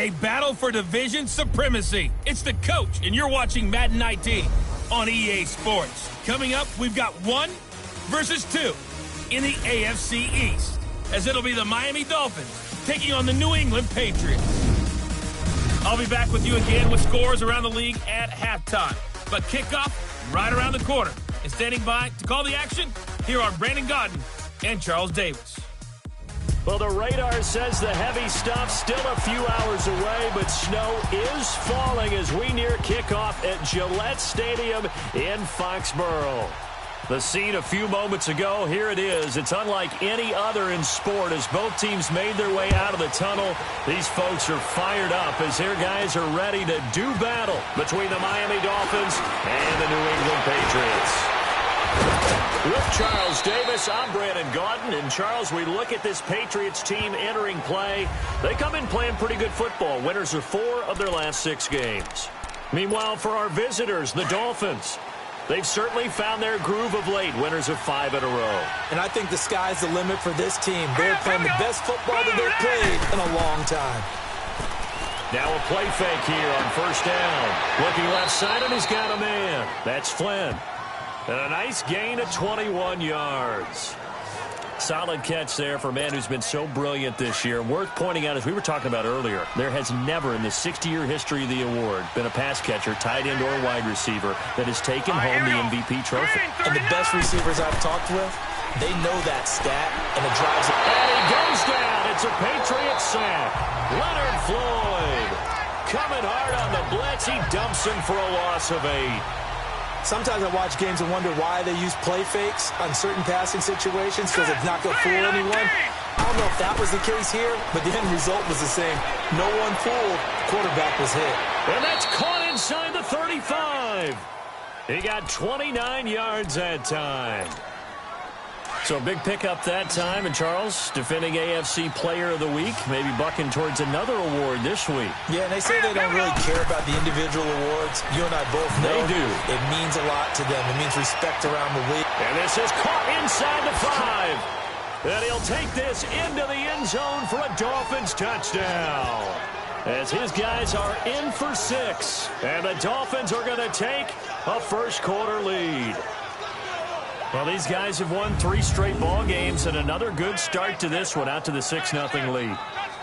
A battle for division supremacy. It's the coach, and you're watching Madden 19 on EA Sports. Coming up, we've got 1 versus 2 in the AFC East, as it'll be the Miami Dolphins taking on the New England Patriots. I'll be back with you again with scores around the league at halftime. But kickoff right around the corner. And standing by to call the action, here are Brandon Godden and Charles Davis. Well, the radar says the heavy stuff's still a few hours away, but snow is falling as we near kickoff at Gillette Stadium in Foxborough. The scene a few moments ago, here it is. It's unlike any other in sport as both teams made their way out of the tunnel. These folks are fired up as their guys are ready to do battle between the Miami Dolphins and the New England Patriots. With Charles Davis, I'm Brandon Gaudin. And Charles, we look at this Patriots team entering play. They come in playing pretty good football. Winners of 4 of their last 6 games. Meanwhile, for our visitors, the Dolphins, they've certainly found their groove of late. Winners of 5 in a row. And I think the sky's the limit for this team. They're playing the best football that they've played in a long time. Now a play fake here on first down. Looking left side, and he's got a man. That's Flynn. And a nice gain of 21 yards. Solid catch there for a man who's been so brilliant this year. Worth pointing out, as we were talking about earlier, there has never in the 60-year history of the award been a pass catcher, tight end, or wide receiver that has taken home the MVP trophy. And the best receivers I've talked with, they know that stat, and it drives it. And he goes down. It's a Patriot sack. Leonard Floyd coming hard on the blitz. He dumps him for a loss of 8. Sometimes I watch games and wonder why they use play fakes on certain passing situations because it's not going to fool anyone. I don't know if that was the case here, but the end result was the same. No one fooled. Quarterback was hit. And that's caught inside the 35. He got 29 yards that time. So a big pickup that time. And Charles, defending AFC Player of the Week, maybe bucking towards another award this week. Yeah, and they say they don't really care about the individual awards. You and I both know they do. It means a lot to them. It means respect around the league. And this is caught inside the 5. And he'll take this into the end zone for a Dolphins touchdown. As his guys are in for 6. And the Dolphins are going to take a first-quarter lead. Well, these guys have won 3 straight ball games, and another good start to this one, out to the 6-0 lead.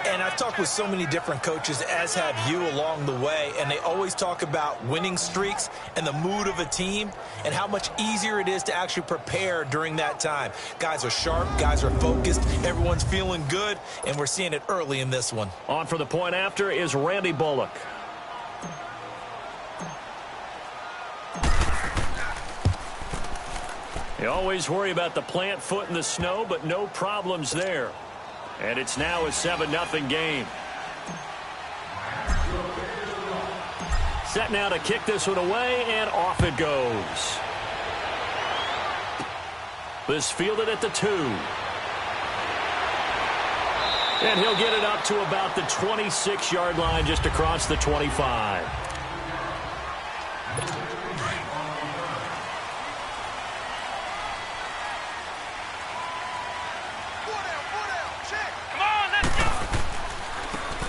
And I've talked with so many different coaches, as have you along the way, and they always talk about winning streaks and the mood of a team and how much easier it is to actually prepare during that time. Guys are sharp, guys are focused, everyone's feeling good, and we're seeing it early in this one. On for the point after is Randy Bullock. You always worry about the plant foot in the snow, but no problems there. And it's now a 7-0 game. Set now to kick this one away, and off it goes. This fielded at the 2. And he'll get it up to about the 26-yard line, just across the 25.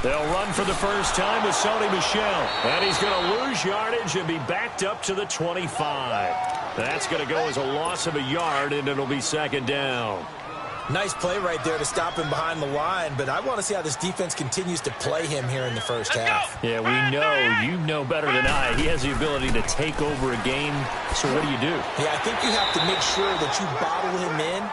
They'll run for the first time with Sony Michel. And he's going to lose yardage and be backed up to the 25. That's going to go as a loss of a yard, and it'll be 2nd down. Nice play right there to stop him behind the line, but I want to see how this defense continues to play him here in the first half. Yeah, we know. You know better than I. He has the ability to take over a game. So what do? Yeah, I think you have to make sure that you bottle him in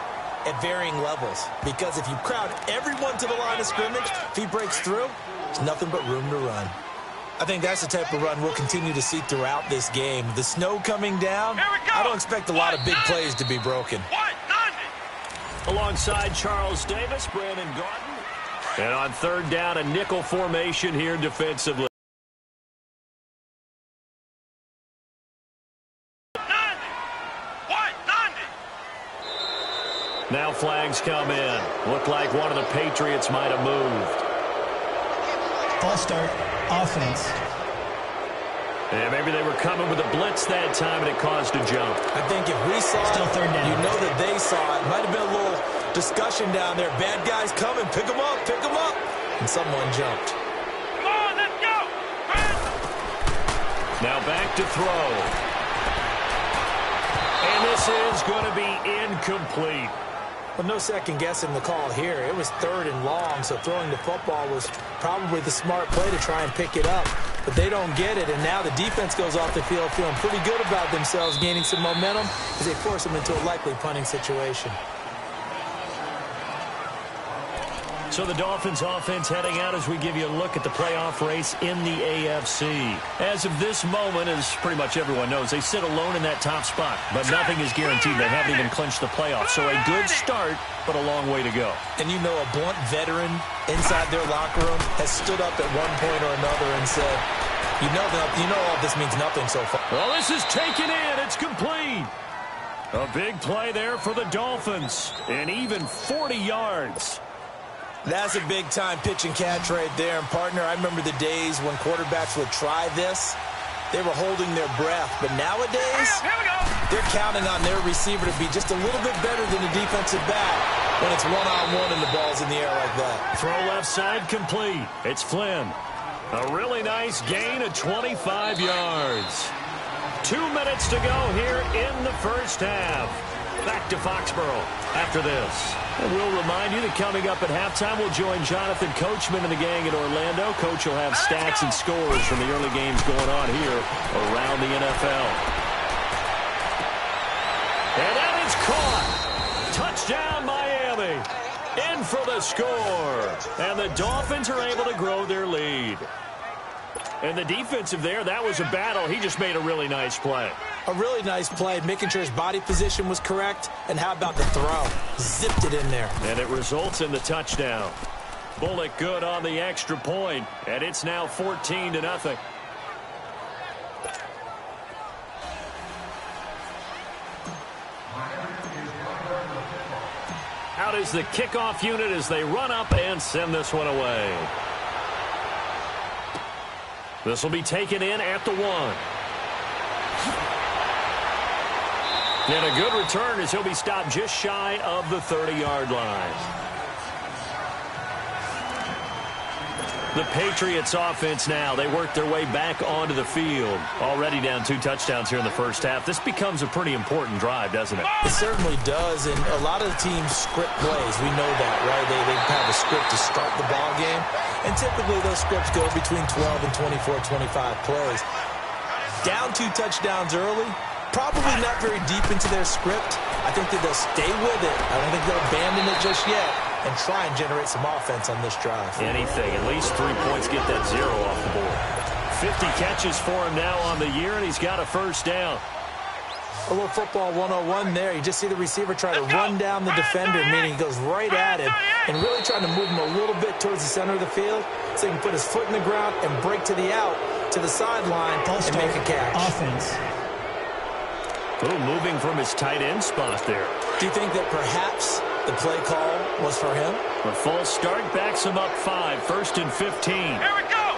at varying levels, because if you crowd everyone to the line of scrimmage, if he breaks through, there's nothing but room to run. I think that's the type of run we'll continue to see throughout this game. The snow coming down, I don't expect a lot of big plays to be broken. Alongside Charles Davis, Brandon Gaudin. And on 3rd down, a nickel formation here defensively. Now flags come in. Looked like one of the Patriots might have moved. False start, offense. Yeah, maybe they were coming with a blitz that time, and it caused a jump. I think if we saw Still it, 3rd down. you know that they saw it. Might have been a little discussion down there. Bad guys coming. Pick them up. Pick them up. And someone jumped. Come on, Now back to throw. And this is going to be incomplete. Well, no second guessing the call here. It was 3rd and long, so throwing the football was probably the smart play to try and pick it up. But they don't get it, and now the defense goes off the field feeling pretty good about themselves, gaining some momentum as they force them into a likely punting situation. So the Dolphins offense heading out as we give you a look at the playoff race in the AFC. As of this moment, as pretty much everyone knows, they sit alone in that top spot, but nothing is guaranteed. They haven't even clinched the playoffs. So a good start, but a long way to go. And you know, a blunt veteran inside their locker room has stood up at one point or another and said, you know all this means nothing so far. Well, this is taken in. It's complete. A big play there for the Dolphins, and even 40 yards. That's a big-time pitch and catch right there. And, partner, I remember the days when quarterbacks would try this. They were holding their breath. But nowadays, they're counting on their receiver to be just a little bit better than the defensive back when it's one-on-one and the ball's in the air like that. Throw left side complete. It's Flynn. A really nice gain of 25 yards. 2 minutes to go here in the first half. Back to Foxborough after this. And we'll remind you that coming up at halftime, we'll join Jonathan Coachman and the gang in Orlando. Coach will have stats and scores from the early games going on here around the NFL. And that is caught. Touchdown, Miami. In for the score. And the Dolphins are able to grow their lead. And the defensive there, that was a battle. He just made a really nice play. A really nice play, making sure his body position was correct. And how about the throw? Zipped it in there. And it results in the touchdown. Bullock good on the extra point, and it's now 14-0. Out is the kickoff unit as they run up and send this one away. This will be taken in at the 1. And a good return as he'll be stopped just shy of the 30-yard line. The Patriots offense now, they work their way back onto the field. Already down 2 touchdowns here in the first half. This becomes a pretty important drive, doesn't it? It certainly does, and a lot of the teams script plays. We know that, right? They have a script to start the ball game, and typically those scripts go between 12 and 24, 25 plays. Down 2 touchdowns early, probably not very deep into their script. I think that they'll stay with it. I don't think they'll abandon it just yet and try and generate some offense on this drive. Anything. At least 3 points, get that 0 off the board. 50 catches for him now on the year, and he's got a first down. A little football 101 there. You just see the receiver try to run down the defender, meaning he goes right at him and really trying to move him a little bit towards the center of the field so he can put his foot in the ground and break to the out, to the sideline, and make a catch. Offense. Oh, moving from his tight end spot there. Do you think that perhaps the play call was for him? A false start backs him up 5, 1st and 15. Here we go.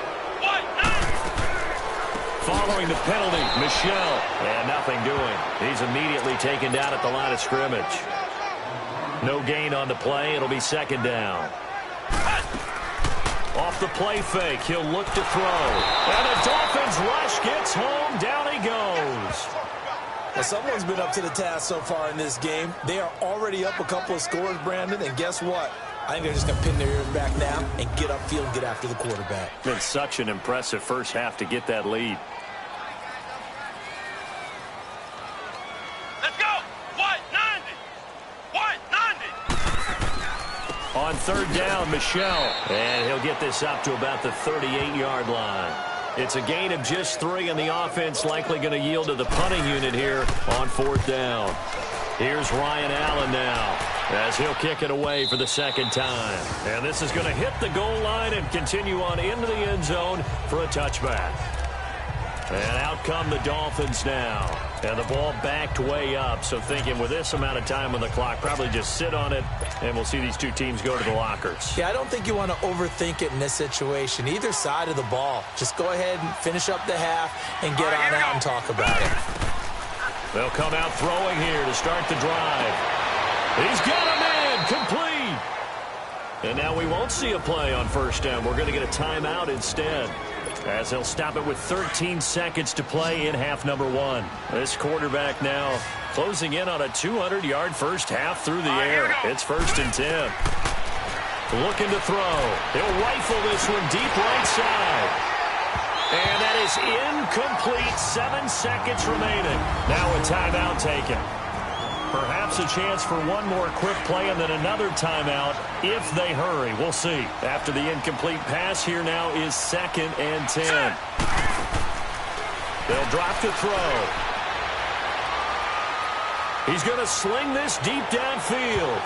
Following the penalty, Michelle. And nothing doing. He's immediately taken down at the line of scrimmage. No gain on the play. It'll be 2nd down. Off the play fake, he'll look to throw. And the Dolphins rush gets home. Down he goes. Well, someone's been up to the task so far in this game. They are already up a couple of scores, Brandon, and guess what? I think they're just going to pin their ears back now and get upfield and get after the quarterback. Been such an impressive first half to get that lead. Let's go. 190. 190. On 3rd down, Michelle. And he'll get this up to about the 38-yard line. It's a gain of just 3, and the offense likely going to yield to the punting unit here on 4th down. Here's Ryan Allen now as he'll kick it away for the 2nd time. And this is going to hit the goal line and continue on into the end zone for a touchback. And out come the Dolphins now. And the ball backed way up. So thinking with this amount of time on the clock, probably just sit on it, and we'll see these 2 teams go to the lockers. Yeah, I don't think you want to overthink it in this situation. Either side of the ball. Just go ahead and finish up the half and get on out and talk about it. They'll come out throwing here to start the drive. He's got a man complete. And now we won't see a play on 1st down. We're going to get a timeout instead. as he'll stop it with 13 seconds to play in half number one. This quarterback now closing in on a 200-yard first half through the air. It's 1st and 10. Looking to throw. He'll rifle this one deep right side. And that is incomplete. 7 seconds remaining. Now a timeout taken. Perhaps a chance for one more quick play and then another timeout if they hurry. We'll see. After the incomplete pass, here now is 2nd and 10. They'll drop to throw. He's going to sling this deep downfield.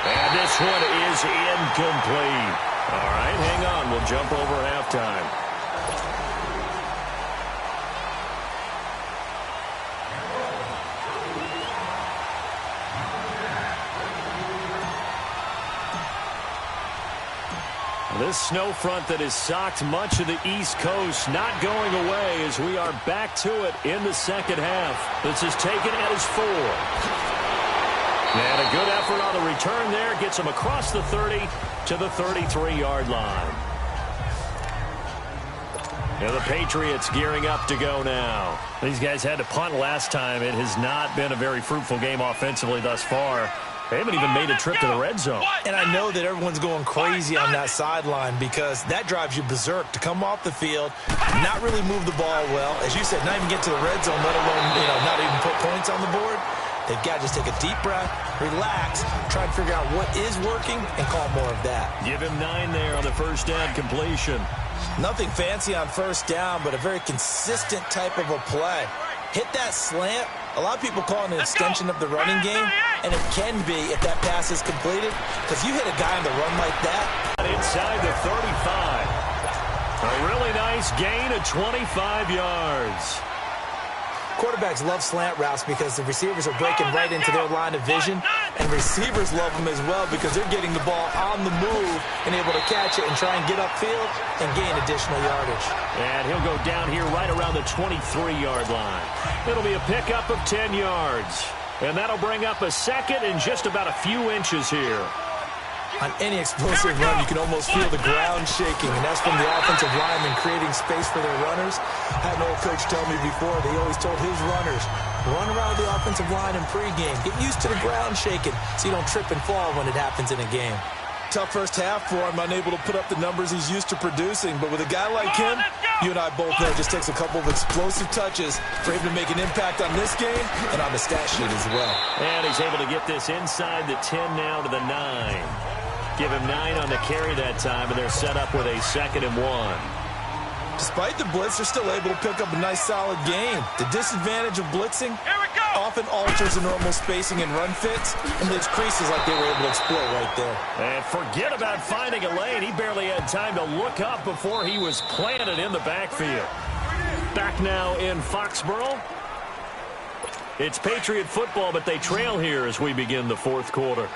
And this one is incomplete. All right, hang on. We'll jump over halftime. This snow front that has socked much of the East Coast not going away as we are back to it in the second half. This is taken as 4. And a good effort on the return there. Gets him across the 30 to the 33-yard line. And the Patriots gearing up to go now. These guys had to punt last time. It has not been a very fruitful game offensively thus far. They haven't even made a trip to the red zone. And I know that everyone's going crazy on that sideline because that drives you berserk to come off the field, not really move the ball well. As you said, not even get to the red zone, let alone, not even put points on the board. They've got to just take a deep breath, relax, try and figure out what is working, and call more of that. Give him 9 there on the first down completion. Nothing fancy on first down, but a very consistent type of a play. Hit that slant. A lot of people call it an extension of the running game, and it can be if that pass is completed, because you hit a guy on the run like that. Inside the 35. A really nice gain of 25 yards. Quarterbacks love slant routes because the receivers are breaking right into their line of vision, and receivers love them as well because they're getting the ball on the move and able to catch it and try and get upfield and gain additional yardage. And he'll go down here right around the 23-yard line. It'll be a pickup of 10 yards. And that'll bring up a second and just about a few inches here. On any explosive run, you can almost feel the ground shaking, and that's from the offensive linemen creating space for their runners. I had an old coach tell me before, they always told his runners, run around the offensive line in pregame. Get used to the ground shaking so you don't trip and fall when it happens in a game. Tough first half for him, unable to put up the numbers he's used to producing. But with a guy like him, you and I both know it just takes a couple of explosive touches for him to make an impact on this game and on the stat sheet as well. And he's able to get this inside the 10 now to the 9. Give him 9 on the carry that time, and they're set up with a 2nd and 1. Despite the blitz, they're still able to pick up a nice, solid gain. The disadvantage of blitzing often alters the normal spacing and run fits and leaves creases like they were able to exploit right there. And forget about finding a lane. He barely had time to look up before he was planted in the backfield. Back now in Foxborough. It's Patriot football, but they trail here as we begin the fourth quarter.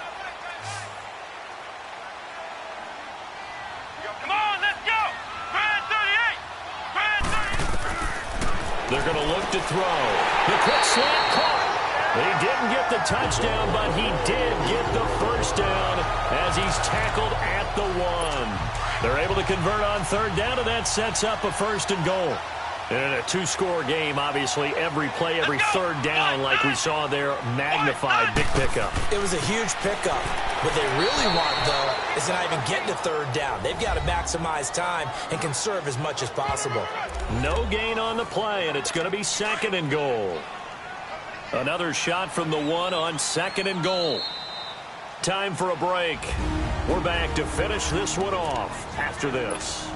They're going to look to throw. The quick slant caught. He didn't get the touchdown, but he did get the first down as he's tackled at the 1. They're able to convert on 3rd down, and that sets up a 1st and goal. In a 2-score game, obviously, every play, every 3rd down, like we saw there, magnified, big pickup. It was a huge pickup. What they really want, though, is to not even get to 3rd down. They've got to maximize time and conserve as much as possible. No gain on the play, and it's going to be 2nd and goal. Another shot from the 1 on 2nd and goal. Time for a break. We're back to finish this one off after this.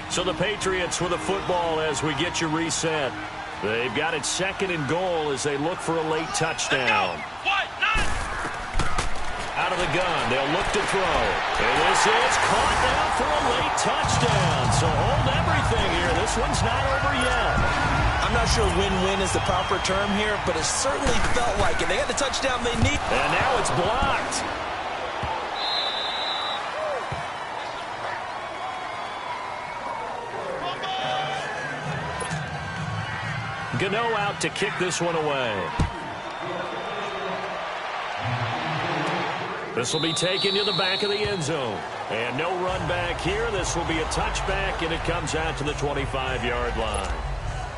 So the Patriots with the football as we get you reset. They've got it 2nd and goal as they look for a late touchdown. Out of the gun, they'll look to throw. And this is caught now for a late touchdown. So hold everything here. This one's not over yet. I'm not sure win-win is the proper term here, but it certainly felt like it. They got the touchdown they need. And now it's blocked. Gano out to kick this one away. This will be taken to the back of the end zone. And no run back here. This will be a touchback, and it comes out to the 25-yard line.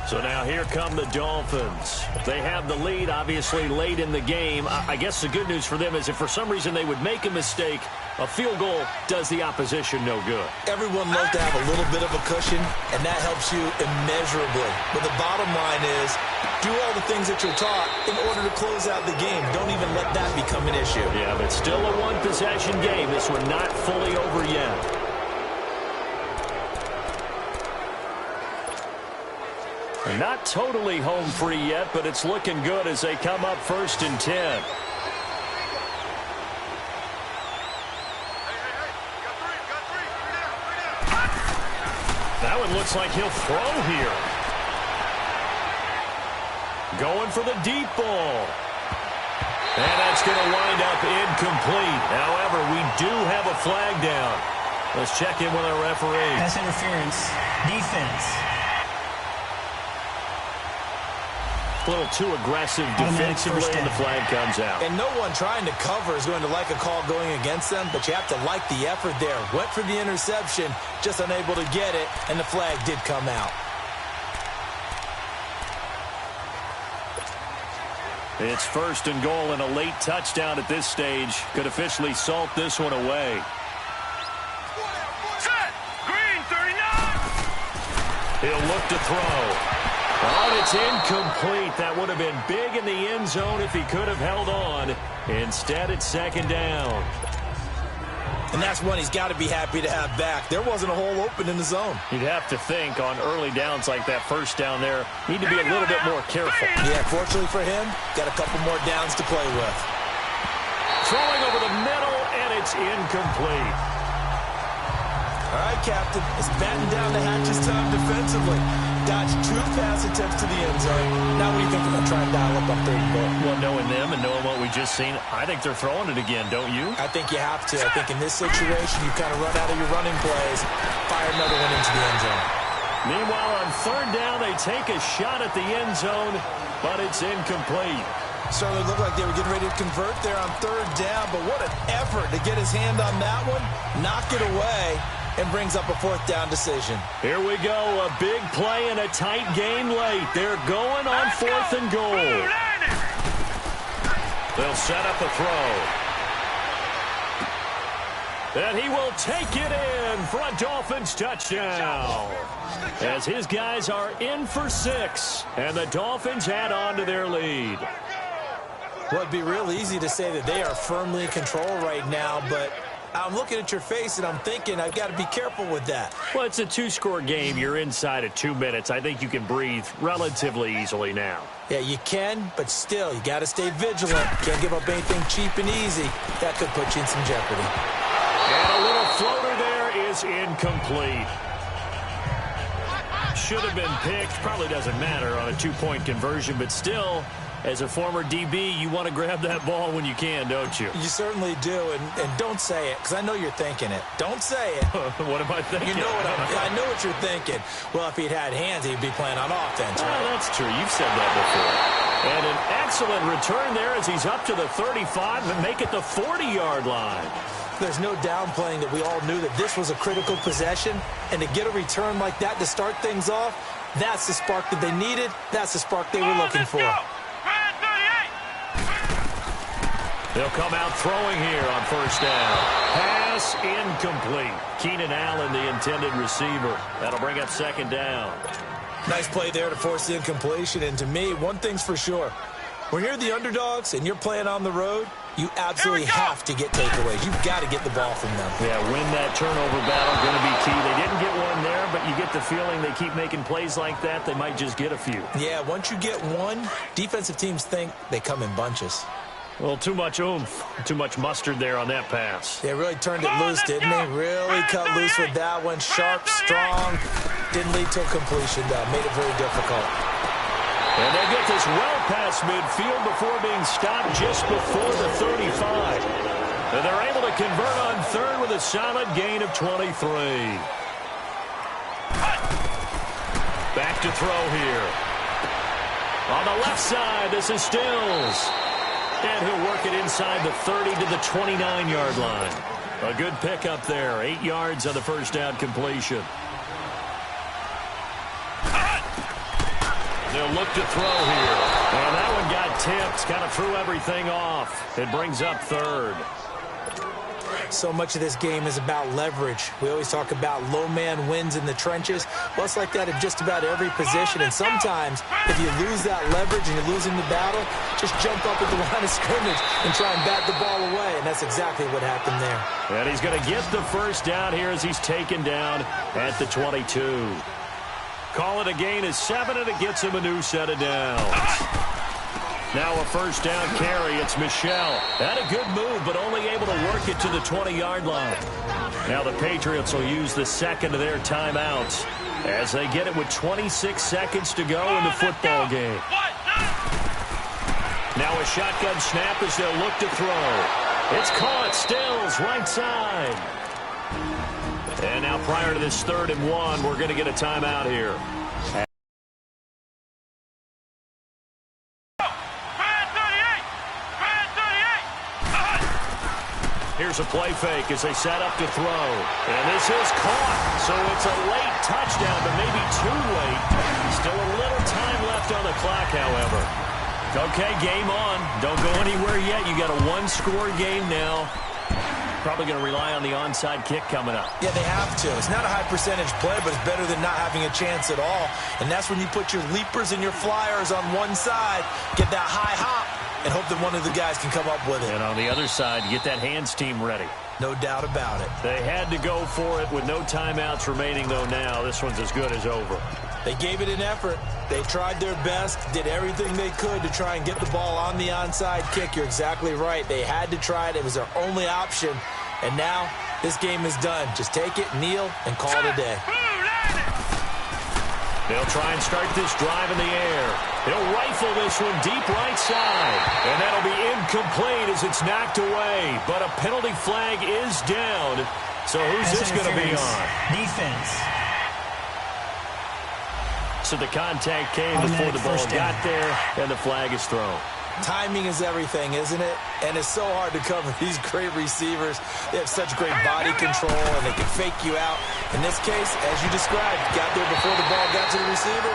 So now here come the Dolphins. They have the lead, obviously, late in the game. I guess the good news for them is if for some reason they would make a mistake, a field goal does the opposition no good. Everyone loves to have a little bit of a cushion, and that helps you immeasurably. But the bottom line is, do all the things that you're taught in order to close out the game. Don't even let that become an issue. Yeah, but still a one-possession game. This one not fully over yet. Not totally home free yet, but it's looking good as they come up 1st and 10. That one looks like he'll throw here. Going for the deep ball. And that's going to wind up incomplete. However, we do have a flag down. Let's check in with our referee. That's interference. Defense. A little too aggressive defensively, and the flag comes out. And no one trying to cover is going to like a call going against them, but you have to like the effort there. Went for the interception, just unable to get it, and the flag did come out. It's 1st and goal, and a late touchdown at this stage could officially salt this one away. Set! Green, 39! He'll look to throw. Oh, it's incomplete. That would have been big in the end zone if he could have held on. Instead, it's 2nd down. And that's one he's got to be happy to have back. There wasn't a hole open in the zone. You'd have to think on early downs like that 1st down there, need to be a little bit more careful. Yeah, fortunately for him, got a couple more downs to play with. Throwing over the middle, and it's incomplete. All right, Captain, it's batten down the hatches time defensively. Dodged 2 pass attempts to the end zone. Now what do you think they're going to try and dial up on 3rd and goal? Well, knowing them and knowing what we just seen, I think they're throwing it again, don't you? I think you have to. I think in this situation, you kind of run out of your running plays, fire another one into the end zone. Meanwhile, on 3rd down, they take a shot at the end zone, but it's incomplete. Certainly looked like they were getting ready to convert there on 3rd down, but what an effort to get his hand on that one, knock it away, and brings up a 4th down decision. Here we go, a big play in a tight game late. They're going on 4th and goal. They'll set up a throw. And he will take it in for a Dolphins touchdown. As his guys are in for 6, and the Dolphins add on to their lead. Well, it'd be real easy to say that they are firmly in control right now, but I'm looking at your face, and I'm thinking I've got to be careful with that. Well, it's a 2-score game. You're inside of 2 minutes. I think you can breathe relatively easily now. Yeah, you can, but still, you got to stay vigilant. Can't give up anything cheap and easy. That could put you in some jeopardy. And a little floater there is incomplete. Should have been picked. Probably doesn't matter on a 2-point conversion, but still, as a former DB, you want to grab that ball when you can, don't you? You certainly do, and don't say it, because I know you're thinking it. Don't say it. What am I thinking? You know what I know what you're thinking. Well, if he'd had hands, he'd be playing on offense, right? Oh, that's true. You've said that before. And an excellent return there as he's up to the 35 and make it the 40-yard line. There's no downplaying that we all knew that this was a critical possession, and to get a return like that to start things off, that's the spark that they needed. That's the spark they were looking for. They'll come out throwing here on 1st down. Pass incomplete. Keenan Allen, the intended receiver. That'll bring up 2nd down. Nice play there to force the incompletion, and to me, one thing's for sure. When you're the underdogs and you're playing on the road, you absolutely have to get takeaways. You've got to get the ball from them. Yeah, win that turnover battle, going to be key. They didn't get one there, but you get the feeling they keep making plays like that, they might just get a few. Yeah, once you get one, defensive teams think they come in bunches. Well, too much oomph, too much mustard there on that pass. They really turned it loose, didn't they? Really cut loose with that one. Sharp, strong. Didn't lead to a completion, though. Made it very difficult. And they get this well past midfield before being stopped just before the 35. And they're able to convert on 3rd with a solid gain of 23. Back to throw here. On the left side, this is Stills. And he'll work it inside the 30 to the 29-yard line. A good pickup there. 8 yards on the first down completion. They'll look to throw here. And that one got tipped. Kind of threw everything off. It brings up third. So much of this game is about leverage. We always talk about low man wins in the trenches. Well, it's like that in just about every position. And sometimes, if you lose that leverage and you're losing the battle, just jump up at the line of scrimmage and try and bat the ball away. And that's exactly what happened there. And he's going to get the first down here as he's taken down at the 22. Call it a gain of 7, and it gets him a new set of downs. Now a first down carry. It's Michelle. Had a good move, but only able to work it to the 20-yard line. Now the Patriots will use the second of their timeouts as they get it with 26 seconds to go in the football game. Now a shotgun snap as they'll look to throw. It's caught. Stills, right side. And now prior to this 3rd and 1, we're going to get a timeout here. Here's a play fake as they set up to throw. And this is caught. So it's a late touchdown, but maybe too late. Still a little time left on the clock, however. Okay, game on. Don't go anywhere yet. You got a one-score game now. Probably going to rely on the onside kick coming up. Yeah, they have to. It's not a high-percentage play, but it's better than not having a chance at all. And that's when you put your leapers and your flyers on one side, get that high hop, and hope that one of the guys can come up with it. And on the other side, you get that hands team ready. No doubt about it. They had to go for it with no timeouts remaining, though, now. This one's as good as over. They gave it an effort. They tried their best, did everything they could to try and get the ball on the onside kick. You're exactly right. They had to try it. It was their only option. And now this game is done. Just take it, kneel, and call it a day. They'll try and start this drive in the air. He'll rifle this one deep right side. And that'll be incomplete as it's knocked away. But a penalty flag is down. So who's this going to be on? Defense. So the contact came before the ball got there, and the flag is thrown. Timing is everything, isn't it? And it's so hard to cover these great receivers. They have such great body control, and they can fake you out. In this case, as you described, got there before the ball got to the receiver.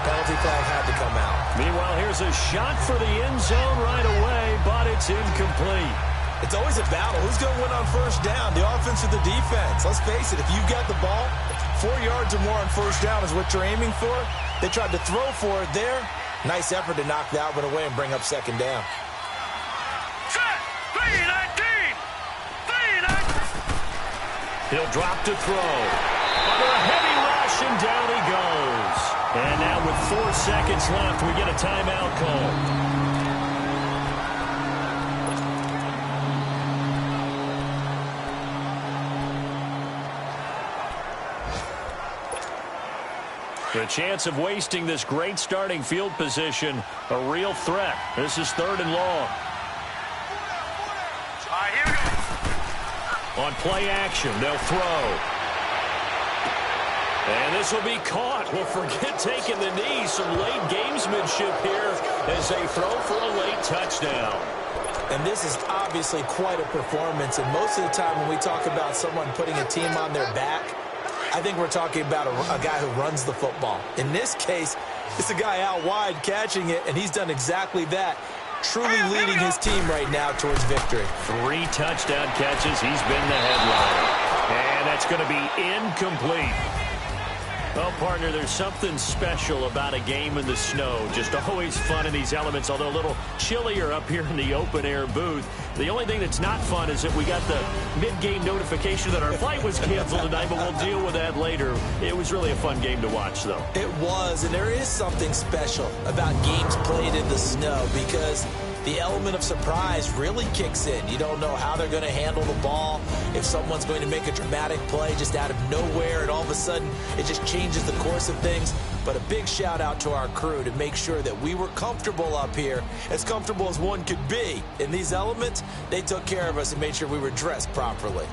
Penalty flag had to come out. Meanwhile, here's a shot for the end zone right away, but it's incomplete. It's always a battle. Who's going to win on first down, the offense or the defense? Let's face it, if you've got the ball, 4 yards or more on first down is what you're aiming for. They tried to throw for it there. Nice effort to knock that one away and bring up second down. He'll drop to throw. Under a heavy rush, and down he goes. And now with 4 seconds left, we get a timeout call. The chance of wasting this great starting field position, a real threat. This is 3rd and long. Here we go. On play action, they'll throw. And this will be caught. Well, forget taking the knee. Some late gamesmanship here as they throw for a late touchdown. And this is obviously quite a performance. And most of the time when we talk about someone putting a team on their back, I think we're talking about a guy who runs the football. In this case, it's a guy out wide catching it, and he's done exactly that, truly leading his team right now towards victory. 3 touchdown catches. He's been the headliner. And that's going to be incomplete. Well, partner, there's something special about a game in the snow. Just always fun in these elements, although a little chillier up here in the open-air booth. The only thing that's not fun is that we got the mid-game notification that our flight was canceled tonight, but we'll deal with that later. It was really a fun game to watch, though. It was, and there is something special about games played in the snow because the element of surprise really kicks in. You don't know how they're going to handle the ball, if someone's going to make a dramatic play just out of nowhere, and all of a sudden it just changes the course of things. But a big shout out to our crew to make sure that we were comfortable up here, as comfortable as one could be. In these elements, they took care of us and made sure we were dressed properly.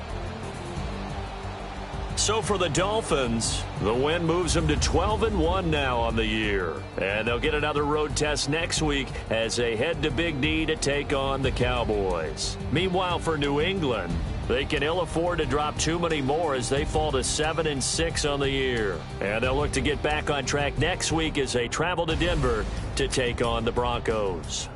So for the Dolphins, the win moves them to 12-1 now on the year. And they'll get another road test next week as they head to Big D to take on the Cowboys. Meanwhile, for New England, they can ill afford to drop too many more as they fall to 7-6 on the year. And they'll look to get back on track next week as they travel to Denver to take on the Broncos.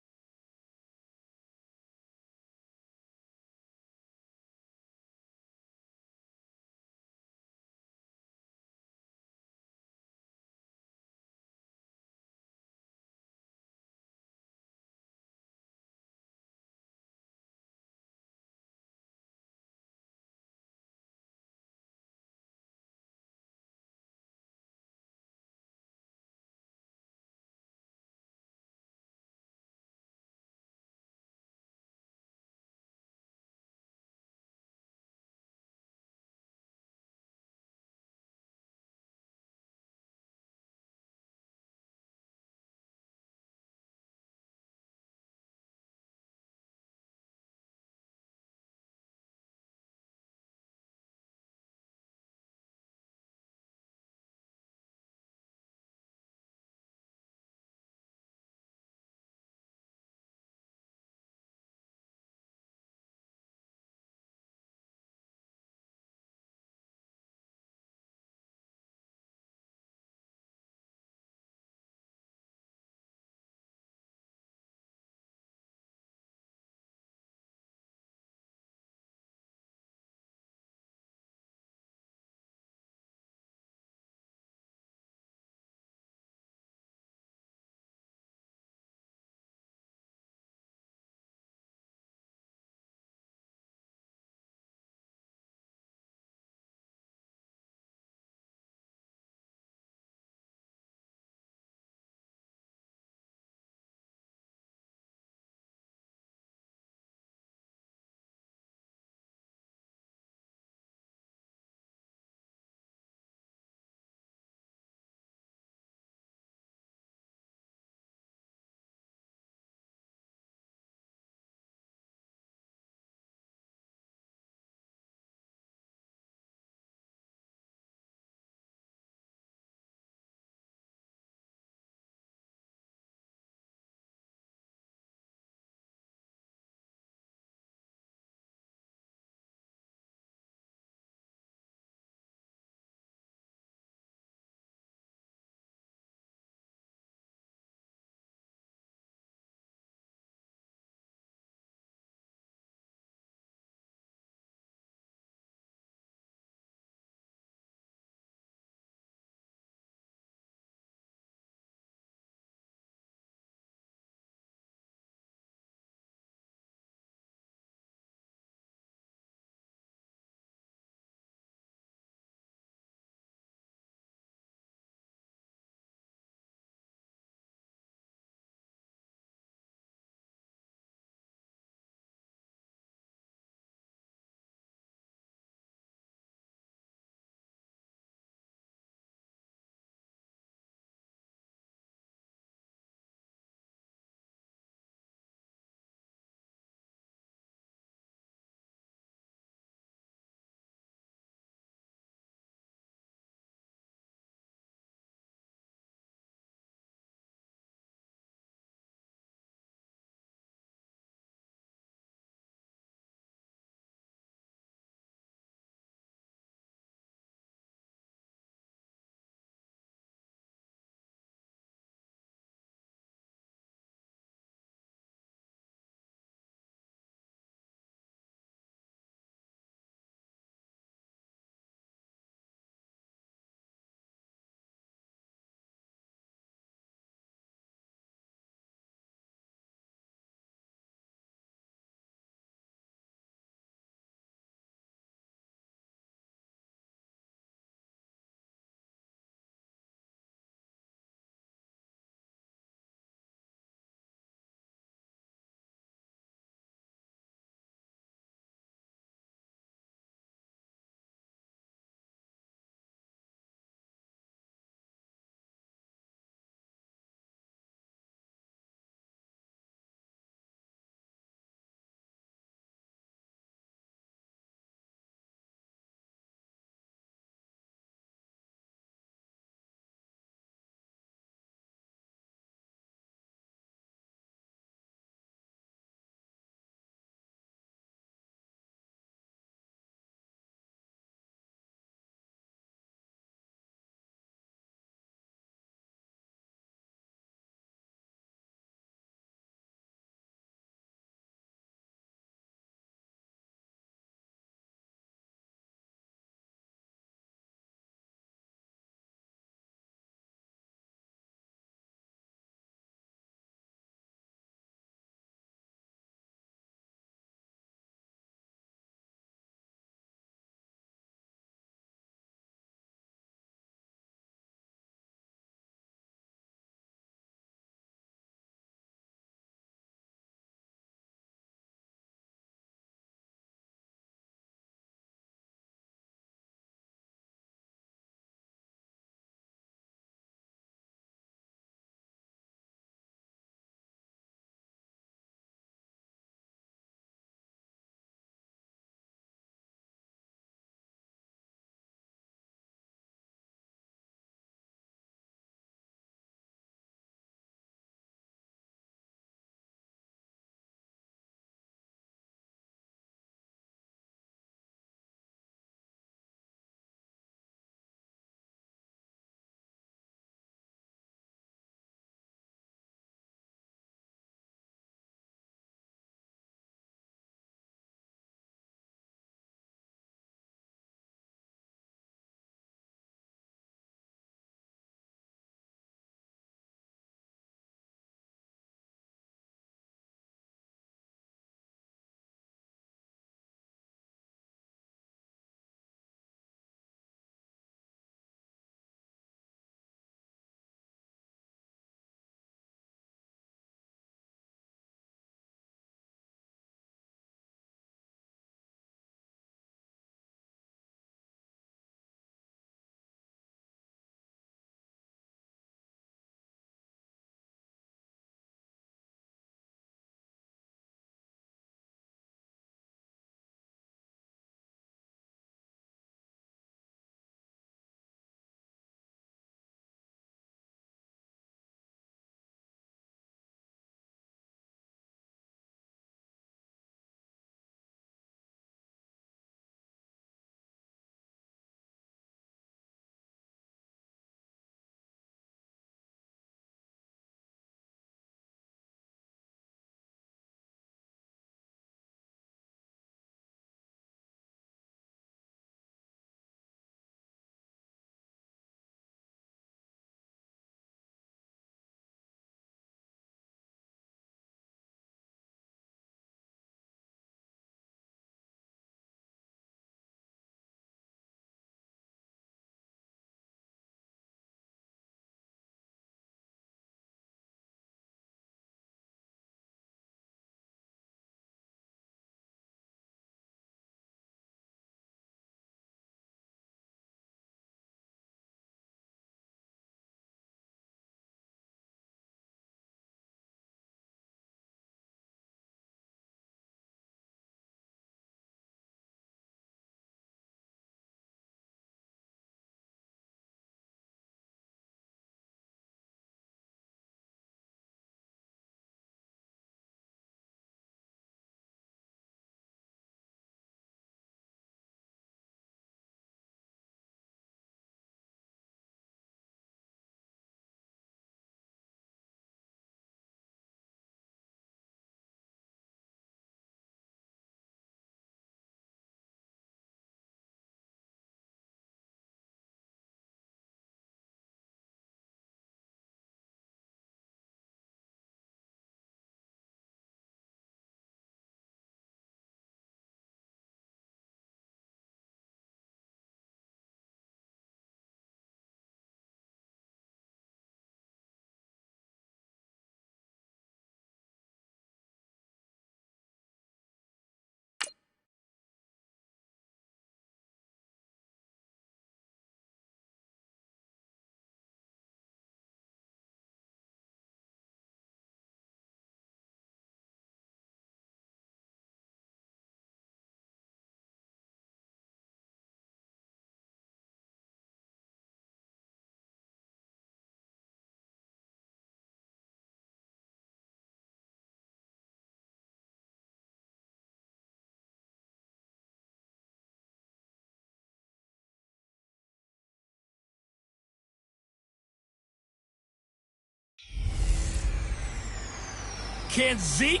Can Zeke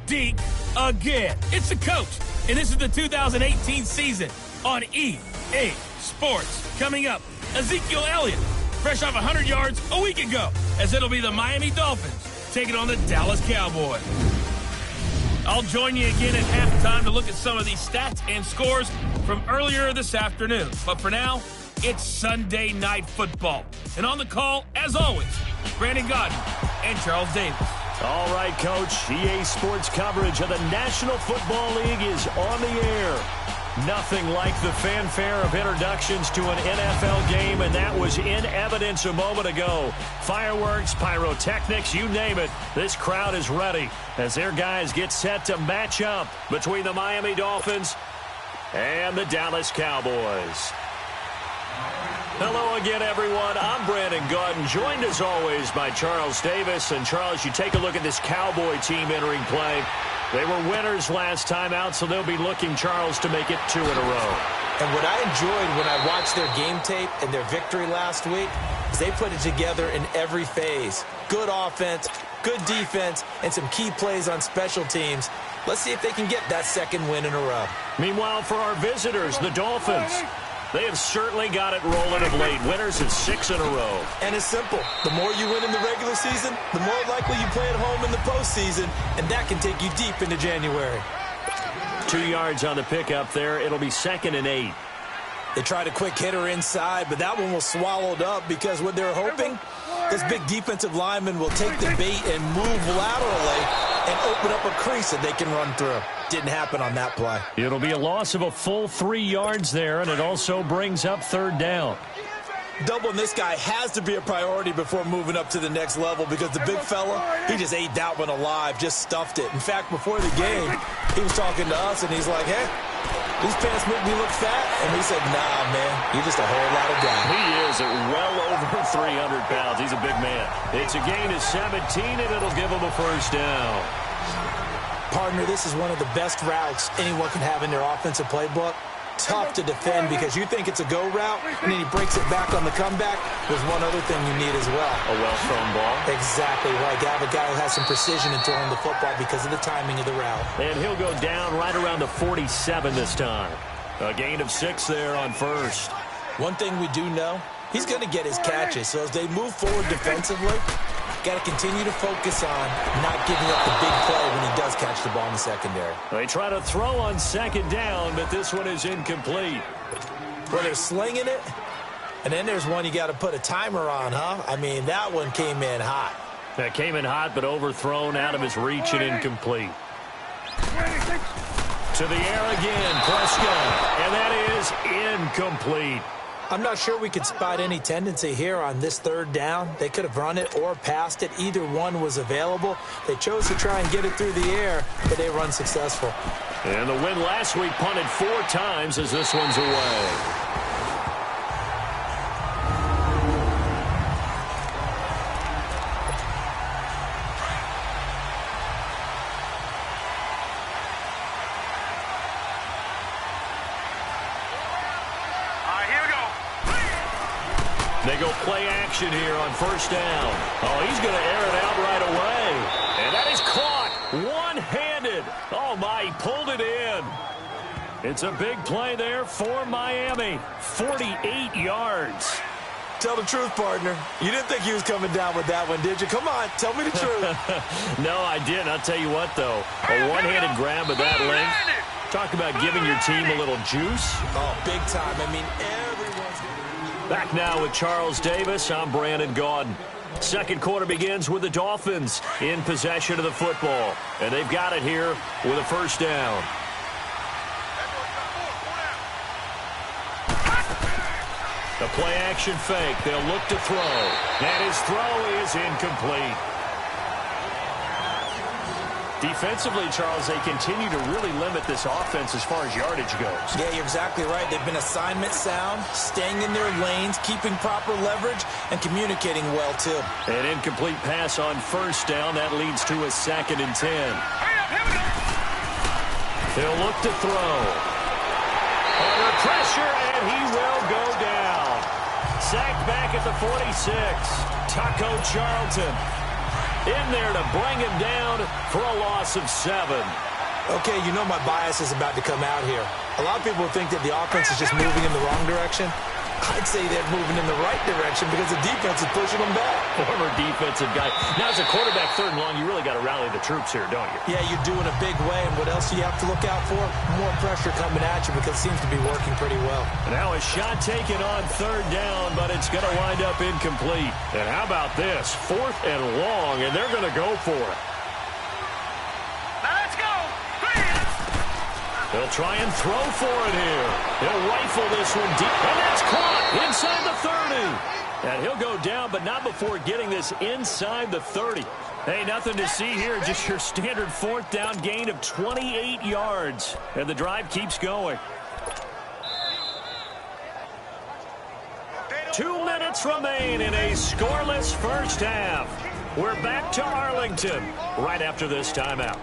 deke again? It's the coach, and this is the 2018 season on EA Sports. Coming up, Ezekiel Elliott, fresh off 100 yards a week ago, as it'll be the Miami Dolphins taking on the Dallas Cowboys. I'll join you again at halftime to look at some of these stats and scores from earlier this afternoon. But for now, it's Sunday Night Football. And on the call, as always, Brandon Godden and Charles Davis. All right, Coach. EA Sports coverage of the National Football League is on the air. Nothing like the fanfare of introductions to an NFL game, and that was in evidence a moment ago. Fireworks, pyrotechnics, you name it. This crowd is ready as their guys get set to match up between the Miami Dolphins and the Dallas Cowboys. Hello again, everyone. I'm Brandon Godden, joined as always by Charles Davis. And Charles, you take a look at this Cowboy team entering play. They were winners last time out, so they'll be looking, Charles, to make it 2 in a row. And what I enjoyed when I watched their game tape and their victory last week is they put it together in every phase. Good offense, good defense, and some key plays on special teams. Let's see if they can get that second win in a row. Meanwhile, for our visitors, the Dolphins, they have certainly got it rolling of late. Winners at 6 in a row. And it's simple. The more you win in the regular season, the more likely you play at home in the postseason, and that can take you deep into January. 2 yards on the pickup there. It'll be 2nd and 8. They tried a quick hitter inside, but that one was swallowed up because what they're hoping, this big defensive lineman will take the bait and move laterally and open up a crease that they can run through. Didn't happen on that play. It'll be a loss of a full 3 yards there, and it also brings up 3rd down. Doubling this guy has to be a priority before moving up to the next level because the big fella, he just ate that one alive, just stuffed it. In fact, before the game, he was talking to us, and he's like, hey, these pants make me look fat. And we said, nah, man, you're just a whole lot of guy. He is at well over 300 pounds. He's a big man. It's a gain of 17, and it'll give him a 1st down. Partner, this is one of the best routes anyone can have in their offensive playbook. Tough to defend because you think it's a go route, and then he breaks it back on the comeback. There's one other thing you need as well. A well-thrown ball. Exactly right. You have a guy who has some precision in throwing the football because of the timing of the route. And he'll go down right around the 47 this time. A gain of 6 there on 1st. One thing we do know, he's going to get his catches. So as they move forward defensively, got to continue to focus on not giving up the big play when he does catch the ball in the secondary. They try to throw on 2nd down, but this one is incomplete. Well, they're slinging it, and then there's one you got to put a timer on, huh? I mean, that one came in hot. That came in hot, but overthrown, out of his reach and incomplete. To the air again, Prescott, and that is incomplete. I'm not sure we could spot any tendency here on this 3rd down. They could have run it or passed it. Either one was available. They chose to try and get it through the air, but they were unsuccessful. And the win last week punted 4 times as this one's away. They go play action here on 1st down. Oh, he's going to air it out right away. And that is caught one-handed. Oh, my, he pulled it in. It's a big play there for Miami. 48 yards. Tell the truth, partner. You didn't think he was coming down with that one, did you? Come on, tell me the truth. No, I didn't. I'll tell you what, though. A one-handed grab of that length. Talk about giving your team a little juice. Oh, big time. I mean, everyone's going to... Back now with Charles Davis. I'm Brandon Godden. 2nd quarter begins with the Dolphins in possession of the football. And they've got it here with a 1st down. The play-action fake. They'll look to throw. And his throw is incomplete. Defensively, Charles, they continue to really limit this offense as far as yardage goes. Yeah, you're exactly right. They've been assignment sound, staying in their lanes, keeping proper leverage, and communicating well, too. An incomplete pass on 1st down. That leads to a 2nd and 10. They'll look to throw. Under pressure, and he will go down. Sacked back at the 46. Taco Charlton. in there to bring him down for a loss of 7. Okay, you know my bias is about to come out here. A lot of people think that the offense is just moving in the wrong direction. I'd say they're moving in the right direction because the defense is pushing them back. Former defensive guy. Now, as a quarterback, 3rd and long, you really got to rally the troops here, don't you? Yeah, you're doing a big way, and what else do you have to look out for? More pressure coming at you because it seems to be working pretty well. Now a shot taken on 3rd down, but it's going to wind up incomplete. And how about this? 4th and long, and they're going to go for it. Now let's go. Please. They'll try and throw for it here. He'll rifle this one deep, and that's caught inside the 30. And he'll go down, but not before getting this inside the 30. Hey, nothing to see here, just your standard 4th down gain of 28 yards. And the drive keeps going. 2 minutes remain in a scoreless first half. We're back to Arlington right after this timeout.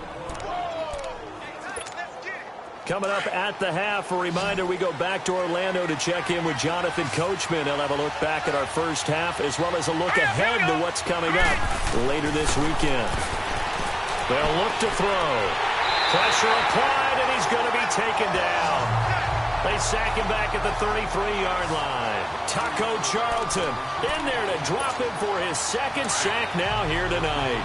Coming up at the half, a reminder, we go back to Orlando to check in with Jonathan Coachman. He'll have a look back at our first half as well as a look ahead to what's coming up later this weekend. They'll look to throw. Pressure applied, and he's going to be taken down. They sack him back at the 33-yard line. Taco Charlton in there to drop him for his 2nd sack now here tonight.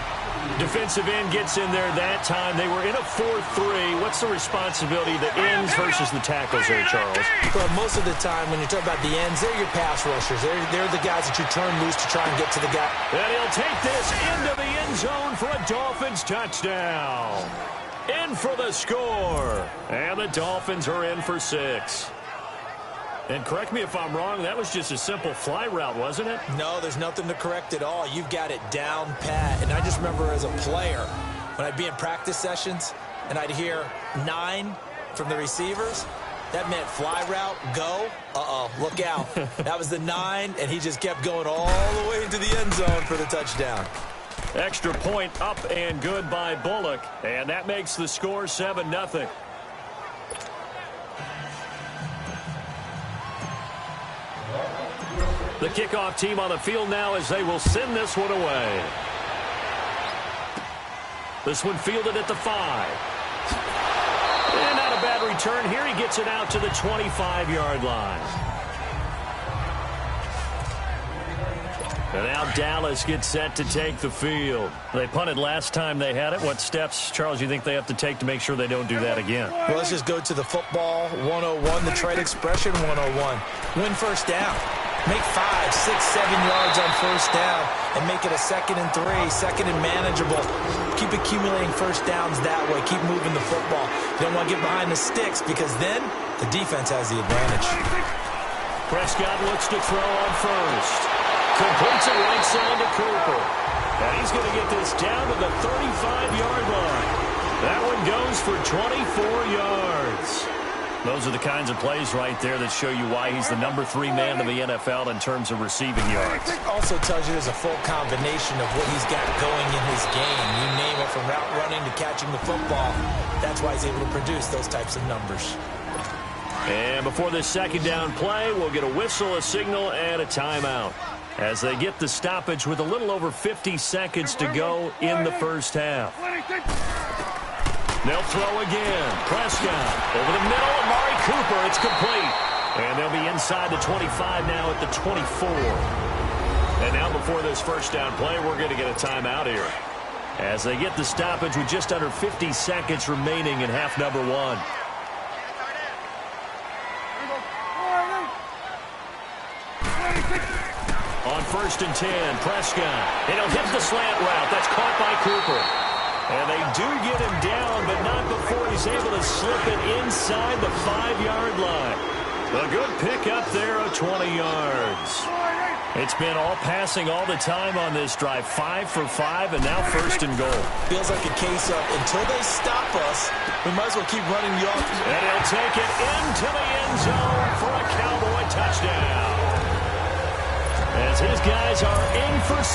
Defensive end gets in there that time. They were in a 4-3. What's the responsibility of the ends versus the tackles there, Charles? Well, most of the time when you talk about the ends, they're your pass rushers. They're the guys that you turn loose to try and get to the guy. And he'll take this into the end zone for a Dolphins touchdown. In for the score. And the Dolphins are in for 6. And correct me if I'm wrong, that was just a simple fly route, wasn't it? No, there's nothing to correct at all. You've got it down pat. And I just remember as a player, when I'd be in practice sessions and I'd hear 9 from the receivers, that meant fly route, go. Uh-oh, look out. That was the 9, and he just kept going all the way into the end zone for the touchdown. Extra point up and good by Bullock. And that makes the score 7-0. The kickoff team on the field now as they will send this one away. This one fielded at the 5. And not a bad return here. He gets it out to the 25-yard line. And now Dallas gets set to take the field. They punted last time they had it. What steps, Charles, you think they have to take to make sure they don't do that again? Well, let's just go to the football 101, the trade expression 101. Win first down. Make 5, 6, 7 yards on first down and make it a 2nd and 3, 2nd and manageable. Keep accumulating first downs that way. Keep moving the football. You don't want to get behind the sticks because then the defense has the advantage. Prescott looks to throw on first. Completes it right side to Cooper. And he's going to get this down to the 35-yard line. That one goes for 24 yards. Those are the kinds of plays right there that show you why he's the number 3 man in the NFL in terms of receiving yards. Also tells you there's a full combination of what he's got going in his game. You name it, from route running to catching the football. That's why he's able to produce those types of numbers. And before this 2nd down play, we'll get a whistle, a signal, and a timeout as they get the stoppage with a little over 50 seconds to go in the first half. They'll throw again. Prescott over the middle. Amari Cooper. It's complete. And they'll be inside the 25 now at the 24. And now before this first down play, we're going to get a timeout here as they get the stoppage with just under 50 seconds remaining in half number 1. On 1st and 10, Prescott. And he'll hit the slant route. That's caught by Cooper. And they do get him down, but not before he's able to slip it inside the 5-yard line. A good pick up there of 20 yards. It's been all passing all the time on this drive. 5 for 5, and now 1st and goal. Feels like a case of until they stop us, we might as well keep running the offense. And he'll take it into the end zone for a Cowboy touchdown. As his guys are in for 6.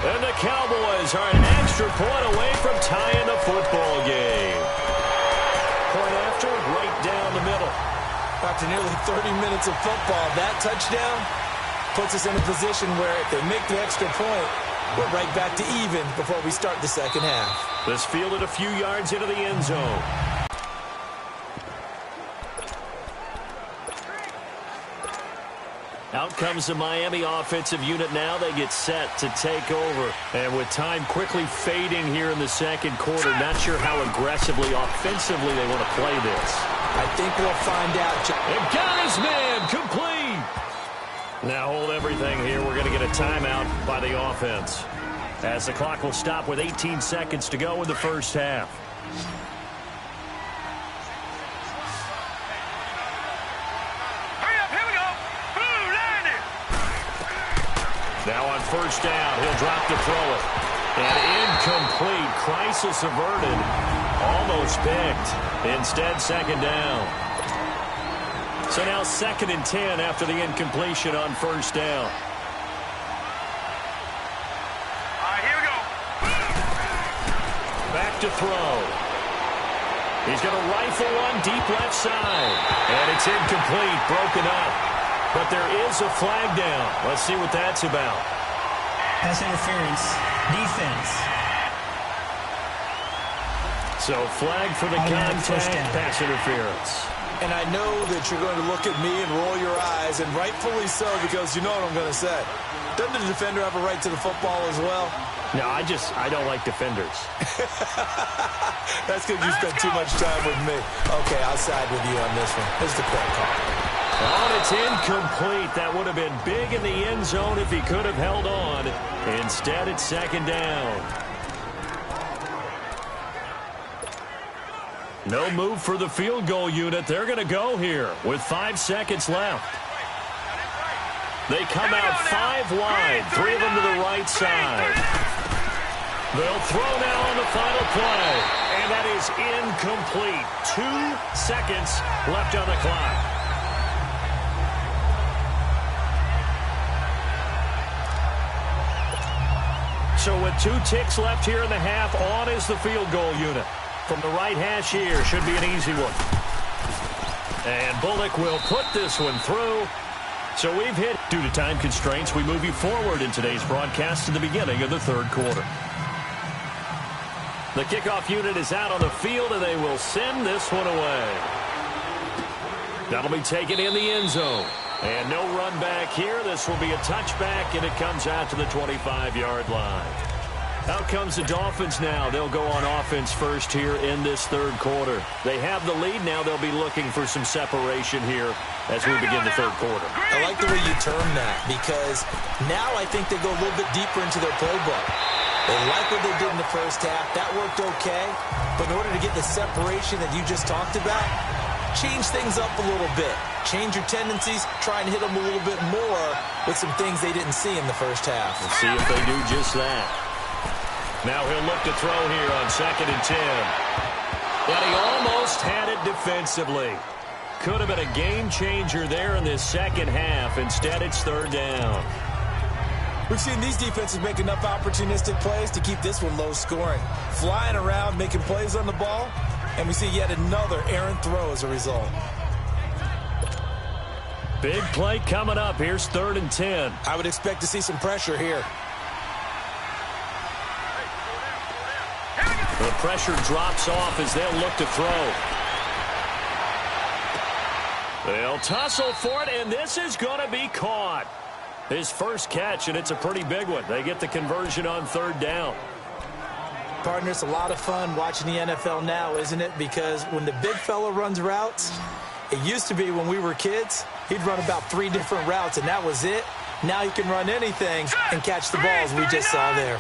And the Cowboys are an extra point away from tying the football game. Point after, right down the middle. After nearly 30 minutes of football, that touchdown puts us in a position where if they make the extra point, We're right back to even before we start the second half. This fielded a few yards into the end zone. Out comes the Miami offensive unit now. They get set to take over. And with time quickly fading here in the second quarter, not sure how aggressively, offensively they want to play this. I think we'll find out. They've got his man complete. Now hold everything here. We're going to get a timeout by the offense, as the clock will stop with 18 seconds to go in the first half. Now on first down, he'll drop to throw it. And incomplete. Crisis averted. Almost picked. Instead, second down. So now 2nd and 10 after the incompletion on first down. All right, here we go. Back to throw. He's going to rifle one deep left side. And it's incomplete, broken up. But there is a flag down. Let's see what that's about. Pass interference. Defense. So flag for the contact, pass interference. And I know that you're going to look at me and roll your eyes, and rightfully so, because you know what I'm going to say. Doesn't the defender have a right to the football as well? No, I don't like defenders. That's because you spent too much time with me. Okay, I'll side with you on this one. Here's the correct call. Oh, it's incomplete. That would have been big in the end zone if he could have held on. Instead, it's second down. No move for the field goal unit. They're going to go here with 5 seconds left. They come out 5 wide, 3 of them to the right side. They'll throw now on the final play, and that is incomplete. 2 seconds left on the clock. So with 2 ticks left here in the half, on is the field goal unit. From the right hash here, should be an easy one. And Bullock will put this one through. So we've hit, due to time constraints, we move you forward in today's broadcast to the beginning of the third quarter. The kickoff unit is out on the field, and they will send this one away. That'll be taken in the end zone. And no run back here. This will be a touchback, and it comes out to the 25-yard line. Out comes the Dolphins now. They'll go on offense first here in this third quarter. They have the lead. Now they'll be looking for some separation here as we begin the third quarter. I like the way you term that, because now I think they go a little bit deeper into their playbook. They like what they did in the first half. That worked okay. But in order to get the separation that you just talked about, change things up a little bit. Change your tendencies. Try and hit them a little bit more with some things they didn't see in the first half. Let's see if they do just that. Now he'll look to throw here on 2nd and 10. But he almost had it defensively. Could have been a game changer there in this second half. Instead, it's third down. We've seen these defenses make enough opportunistic plays to keep this one low scoring. Flying around, making plays on the ball, and we see yet another errant throw as a result. Big play coming up. Here's 3rd and 10. I would expect to see some pressure here. The pressure drops off as they'll look to throw. They'll tussle for it, and this is going to be caught. His first catch, and it's a pretty big one. They get the conversion on 3rd down. Partner, it's a lot of fun watching the NFL now, isn't it? Because when the big fella runs routes, it used to be when we were kids, he'd run about 3 different routes, and that was it. Now he can run anything and catch the balls we just saw there.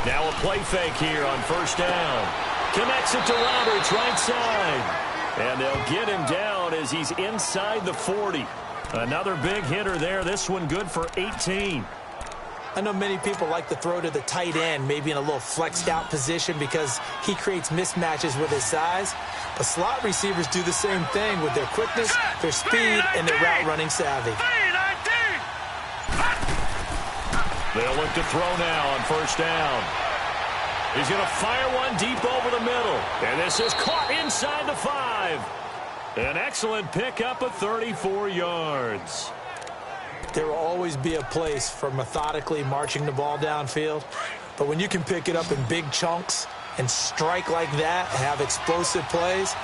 Now a play fake here on 1st down. Connects it to Roberts, right side. And they'll get him down as he's inside the 40. Another big hitter there. This one good for 18. I know many people like to throw to the tight end, maybe in a little flexed out position because he creates mismatches with his size. But slot receivers do the same thing with their quickness, their speed, and their route running savvy. They'll look to throw now on 1st down. He's going to fire one deep over the middle. And this is caught inside the 5. An excellent pickup of 34 yards. There will always be a place for methodically marching the ball downfield, but when you can pick it up in big chunks and strike like that, have explosive plays,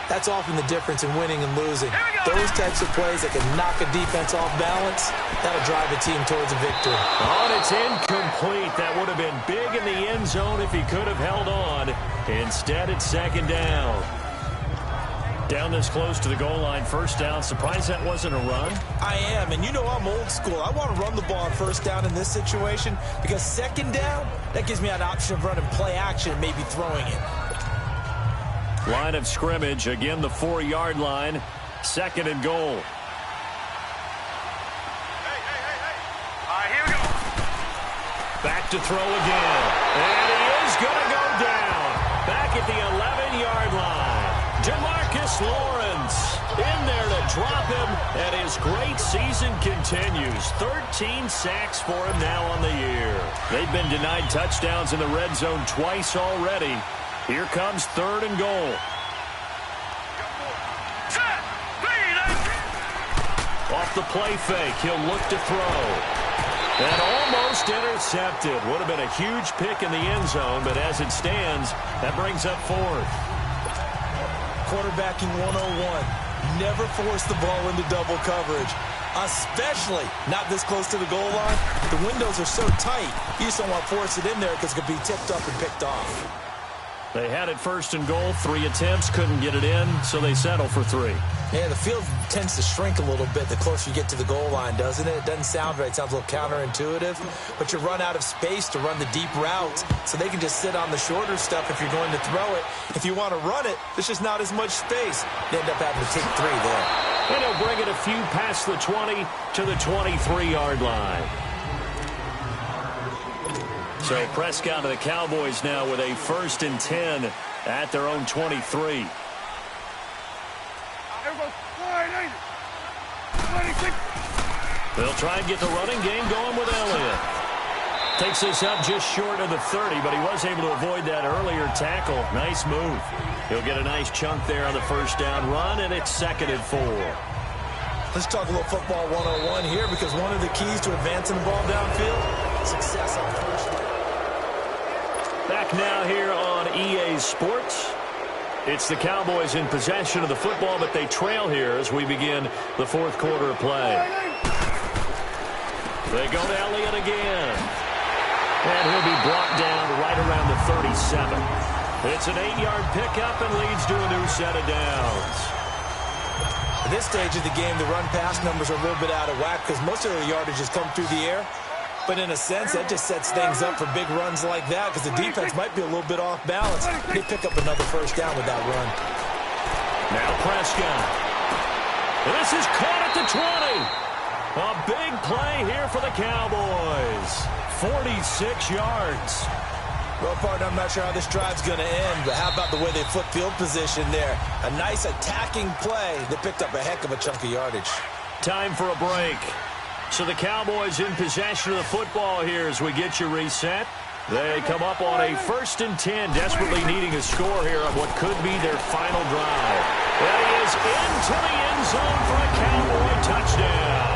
that's often the difference in winning and losing. Those types of plays that can knock a defense off balance, that'll drive a team towards a victory. Oh, and it's incomplete. That would have been big in the end zone if he could have held on. Instead, it's second down. Down this close to the goal line, first down. Surprised that wasn't a run? I am, and you know I'm old school. I want to run the ball on first down in this situation because second down, that gives me an option of running play action and maybe throwing it. Line of scrimmage, again the 4-yard line, second and goal. Here we go. Back to throw again, and he is going to go down. Back at the 11-yard line. DeMarcus Lawrence in there to drop him, and his great season continues. 13 sacks for him now on the year. They've been denied touchdowns in the red zone twice already. Here comes third and goal. Off the play fake, he'll look to throw. And almost intercepted. Would have been a huge pick in the end zone, but as it stands, that brings up fourth. Quarterbacking 101. Never force the ball into double coverage, especially not this close to the goal line. The windows are so tight, you just don't want to force it in there because it could be tipped up and picked off. They had it first and goal, 3 attempts, couldn't get it in, so they settle for 3. Yeah, the field tends to shrink a little bit the closer you get to the goal line, doesn't it? It doesn't sound right. It sounds a little counterintuitive, but you run out of space to run the deep routes, so they can just sit on the shorter stuff if you're going to throw it. If you want to run it, there's just not as much space. You end up having to take 3 there. And he'll bring it a few past the 20 to the 23-yard line. So Prescott and the Cowboys now with a 1st and 10 at their own 23. They'll try and get the running game going with Elliott. Takes this up just short of the 30, but he was able to avoid that earlier tackle. Nice move. He'll get a nice chunk there on the first down run, and it's 2nd and 4. Let's talk a little football 101 here, because one of the keys to advancing the ball downfield, success on first down. Back now here on EA Sports. It's the Cowboys in possession of the football, but they trail here as we begin the 4th quarter of play. They go to Elliott again. And he'll be brought down right around the 37. It's an 8-yard pickup and leads to a new set of downs. At this stage of the game, the run-pass numbers are a little bit out of whack because most of the yardage has come through the air. But in a sense, that just sets things up for big runs like that because the defense might be a little bit off balance. They pick up another first down with that run. Now Prescott. And this is caught at the 20. A big play here for the Cowboys. 46 yards. Well, partner, I'm not sure how this drive's going to end, but how about the way they flip field position there? A nice attacking play that picked up a heck of a chunk of yardage. Time for a break. So the Cowboys in possession of the football here as we get you reset. They come up on a 1st and 10, desperately needing a score here on what could be their final drive. And he is into the end zone for a Cowboy touchdown.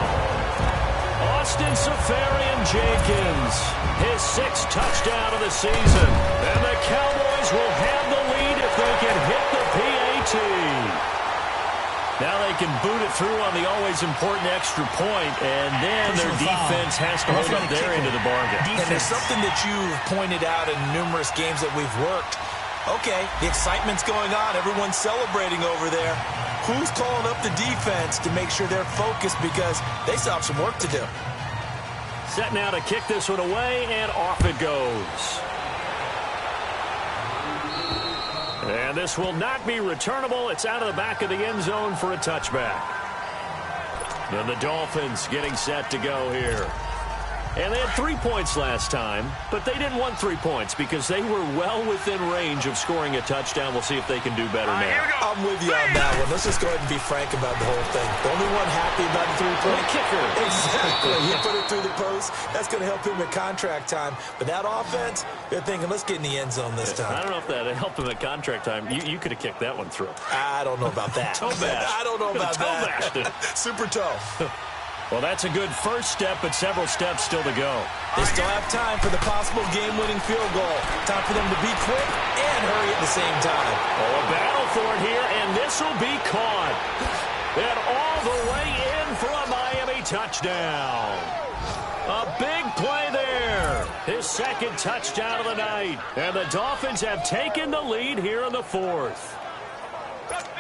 Austin Seferian-Jenkins, his 6th touchdown of the season. And the Cowboys will have the lead if they can hit the PAT. Now they can boot it through on the always important extra point, and then their defense has to hold up their end of the bargain. And there's something that you've pointed out in numerous games that we've worked. Okay, the excitement's going on. Everyone's celebrating over there. Who's calling up the defense to make sure they're focused because they still have some work to do? Set now to kick this one away, and off it goes. And this will not be returnable. It's out of the back of the end zone for a touchback. And the Dolphins getting set to go here. And they had 3 points last time, but they didn't want 3 points because they were well within range of scoring a touchdown. We'll see if they can do better now. I'm with you on that one. Let's just go ahead and be frank about the whole thing. The only one happy about the 3-point kicker. Exactly. He put it through the post. That's going to help him at contract time. But that offense, they're thinking, let's get in the end zone this time. I don't know if that helped him at contract time. You could have kicked that one through. I don't know about that. Toe bash. I don't know about Toe bashed it. Super toe. Well, that's a good first step, but several steps still to go. They still have time for the possible game-winning field goal. Time for them to be quick and hurry at the same time. Oh, a battle for it here, and this will be caught. And all the way in for a Miami touchdown. A big play there. His second touchdown of the night. And the Dolphins have taken the lead here in the fourth.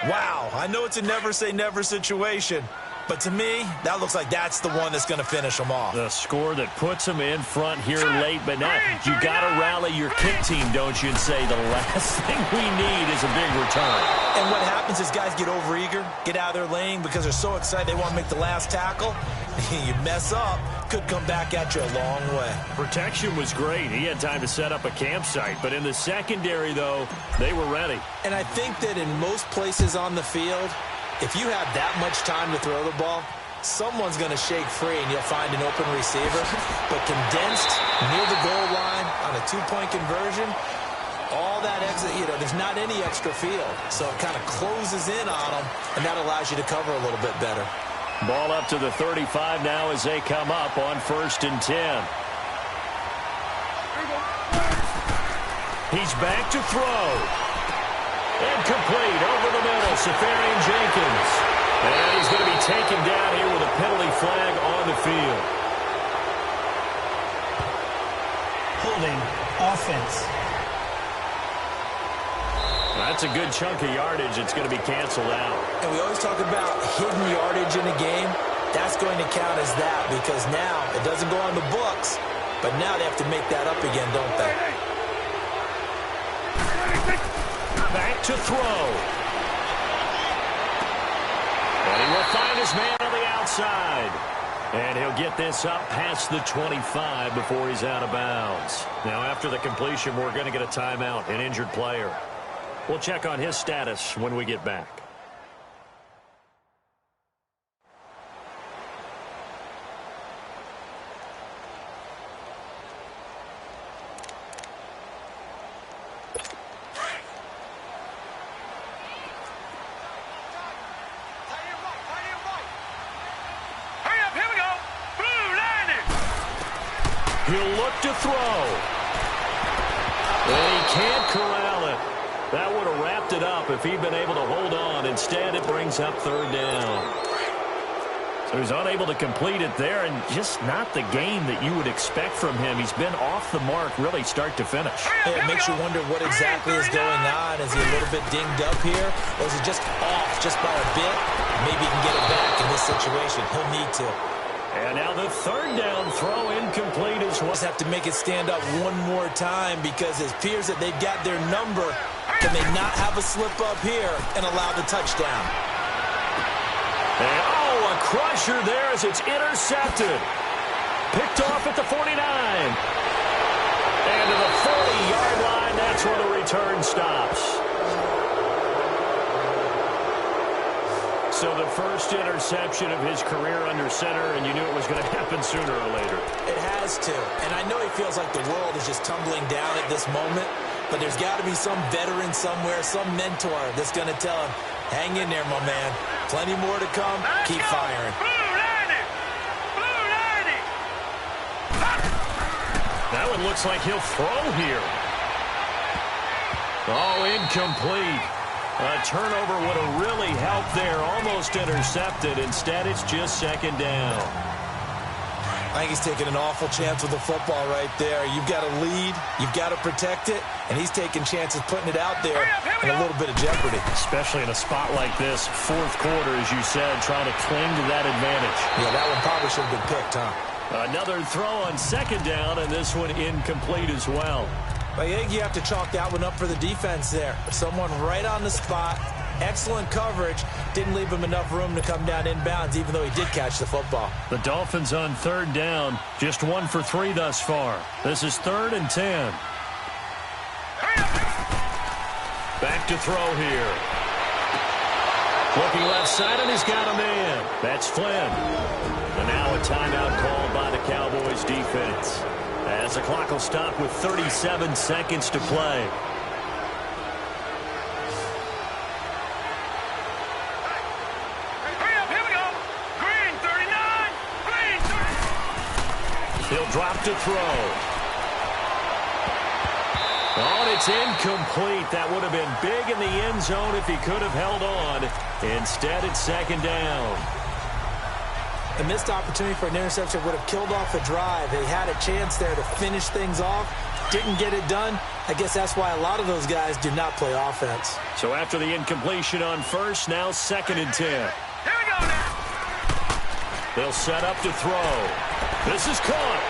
Wow, I know it's a never-say-never situation. But to me, that looks like that's the one that's going to finish them off. The score that puts them in front here late, but now you got to rally your kick team, don't you, and say the last thing we need is a big return. And what happens is guys get overeager, get out of their lane because they're so excited they want to make the last tackle. You mess up, could come back at you a long way. Protection was great. He had time to set up a campsite, but in the secondary, though, they were ready. And I think that in most places on the field, if you have that much time to throw the ball, someone's going to shake free and you'll find an open receiver. But condensed near the goal line on a two-point conversion, all that exit, there's not any extra field. So it kind of closes in on them, and that allows you to cover a little bit better. Ball up to the 35 now as they come up on 1st and 10. He's back to throw. Incomplete over the middle, Safarian Jenkins. And he's going to be taken down here with a penalty flag on the field. Holding offense. That's a good chunk of yardage. It's going to be canceled out. And we always talk about hidden yardage in a game. That's going to count as that because now it doesn't go on the books, but now they have to make that up again, don't they? Back to throw. And he will find his man on the outside. And he'll get this up past the 25 before he's out of bounds. Now, after the completion, we're going to get a timeout, an injured player. We'll check on his status when we get back. He'll look to throw. And he can't corral it. That would have wrapped it up if he'd been able to hold on. Instead, it brings up 3rd down. So he's unable to complete it there, and just not the game that you would expect from him. He's been off the mark really start to finish. It makes you wonder what exactly is going on. Is he a little bit dinged up here, or is he just off just by a bit? Maybe he can get it back in this situation. He'll need to. And now the 3rd down throw incomplete as well. Just have to make it stand up one more time because it appears that they've got their number. Can they not have a slip up here and allow the touchdown? And a crusher there as it's intercepted. Picked off at the 49. And to the 40-yard line, that's where the return stops. So the first interception of his career under center, and you knew it was going to happen sooner or later. It has to. And I know he feels like the world is just tumbling down at this moment, but there's got to be some veteran somewhere, some mentor that's going to tell him, hang in there, my man. Plenty more to come. Keep firing. That one looks like he'll throw here. Oh, incomplete. A turnover would have really helped there. Almost intercepted. Instead, it's just 2nd down. I think he's taking an awful chance with the football right there. You've got to lead. You've got to protect it. And he's taking chances putting it out there in a little bit of jeopardy. Especially in a spot like this, 4th quarter, as you said, trying to cling to that advantage. Yeah, that one probably should have been picked, huh? Another throw on 2nd down, and this one incomplete as well. I think you have to chalk that one up for the defense there. Someone right on the spot, excellent coverage, didn't leave him enough room to come down inbounds, even though he did catch the football. The Dolphins on 3rd down, just 1 for 3 thus far. This is 3rd and 10. Back to throw here. Looking left side, and he's got a man. That's Flynn. And now a timeout called by the Cowboys defense, as the clock will stop with 37 seconds to play. He'll drop to throw. Oh, and it's incomplete. That would have been big in the end zone if he could have held on. Instead, it's second down. The missed opportunity for an interception would have killed off the drive. They had a chance there to finish things off. Didn't get it done. I guess that's why a lot of those guys do not play offense. So after the incompletion on first, now 2nd and 10. Here we go now. They'll set up to throw. This is caught.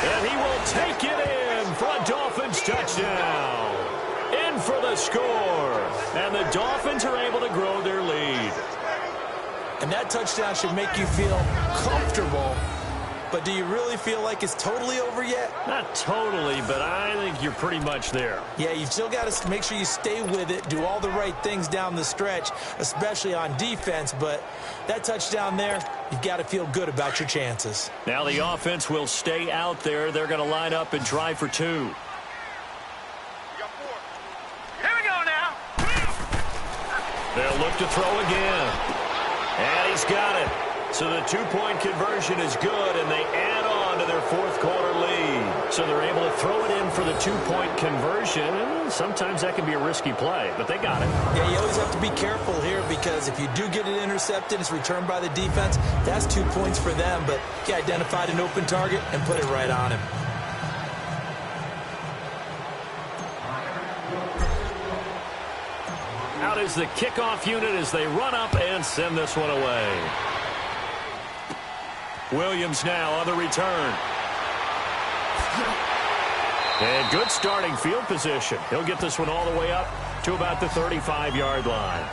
And he will take it in for a Dolphins touchdown. In for the score. And the Dolphins are able to grow their lead. And that touchdown should make you feel comfortable. But do you really feel like it's totally over yet? Not totally, but I think you're pretty much there. Yeah, you've still got to make sure you stay with it, do all the right things down the stretch, especially on defense. But that touchdown there, you've got to feel good about your chances. Now the offense will stay out there. They're going to line up and try for 2. We got 4. Here we go now. They'll look to throw again. And he's got it. So the 2-point conversion is good, and they add on to their 4th quarter lead. So they're able to throw it in for the 2-point conversion. Sometimes that can be a risky play, but they got it. Yeah, you always have to be careful here because if you do get it intercepted, it's returned by the defense. That's 2 points for them, but he identified an open target and put it right on him. Out is the kickoff unit as they run up and send this one away. Williams now on the return. And good starting field position. He'll get this one all the way up to about the 35-yard line.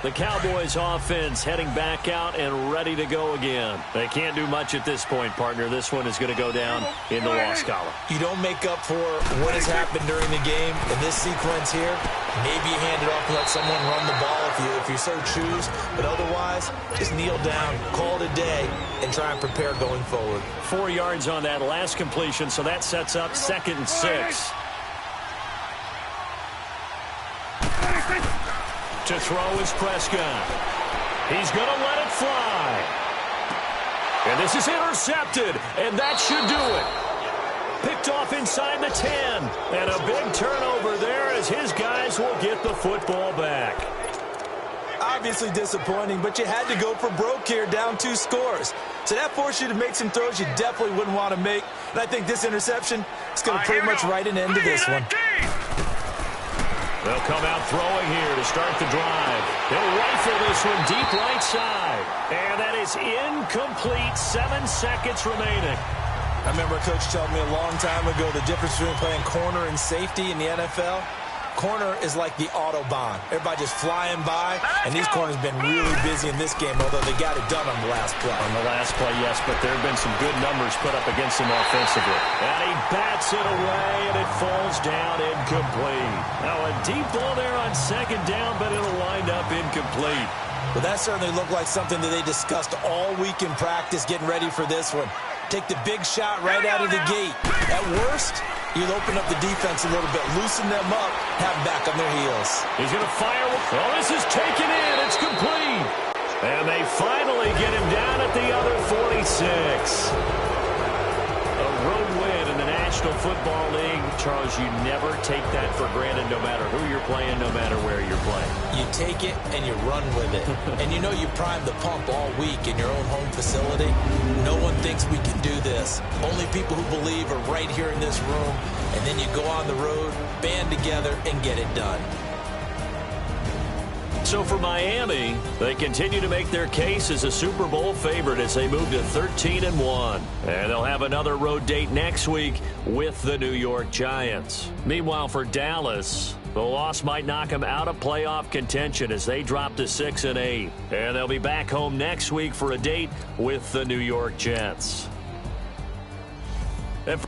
The Cowboys offense heading back out and ready to go again. They can't do much at this point, partner. This one is going to go down in the loss column. You don't make up for what has happened during the game. In this sequence here, maybe you hand it off and let someone run the ball if you so choose. But otherwise, just kneel down, call it a day, and try and prepare going forward. 4 yards on that last completion, so that sets up 2nd and 6. To throw is Prescott. He's going to let it fly. And this is intercepted, and that should do it. Picked off inside the 10. And a big turnover there as his guys will get the football back. Obviously disappointing, but you had to go for broke here, down 2 scores. So that forced you to make some throws you definitely wouldn't want to make. And I think this interception is going to pretty much write an end to this one. They'll come out throwing here to start the drive. They'll rifle this one deep right side. And that is incomplete. 7 seconds remaining. I remember a coach telling me a long time ago the difference between playing corner and safety in the NFL. Corner is like the Autobahn. Everybody just flying by, and these corners have been really busy in this game, although they got it done on the last play. On the last play, yes, but there have been some good numbers put up against him offensively. And he bats it away, and it falls down incomplete. Now a deep ball there on 2nd down, but it'll wind up incomplete. Well, that certainly looked like something that they discussed all week in practice, getting ready for this one. Take the big shot right out of the gate. At worst, you'll open up the defense a little bit, loosen them up, have them back on their heels. He's going to fire. Oh, this is taken in. It's complete. And they finally get him down at the other 46. A road win in the National Football League. Charles, you never take that for granted no matter who you're playing, no matter where you're playing. You take it and you run with it. And you know you primed the pump all week in your own home facility. No one thinks we can do this. Only people who believe are right here in this room. And then you go on the road, band together, and get it done. So for Miami, they continue to make their case as a Super Bowl favorite as they move to 13-1. And they'll have another road date next week with the New York Giants. Meanwhile, for Dallas, the loss might knock them out of playoff contention as they drop to 6-8. And they'll be back home next week for a date with the New York Jets. And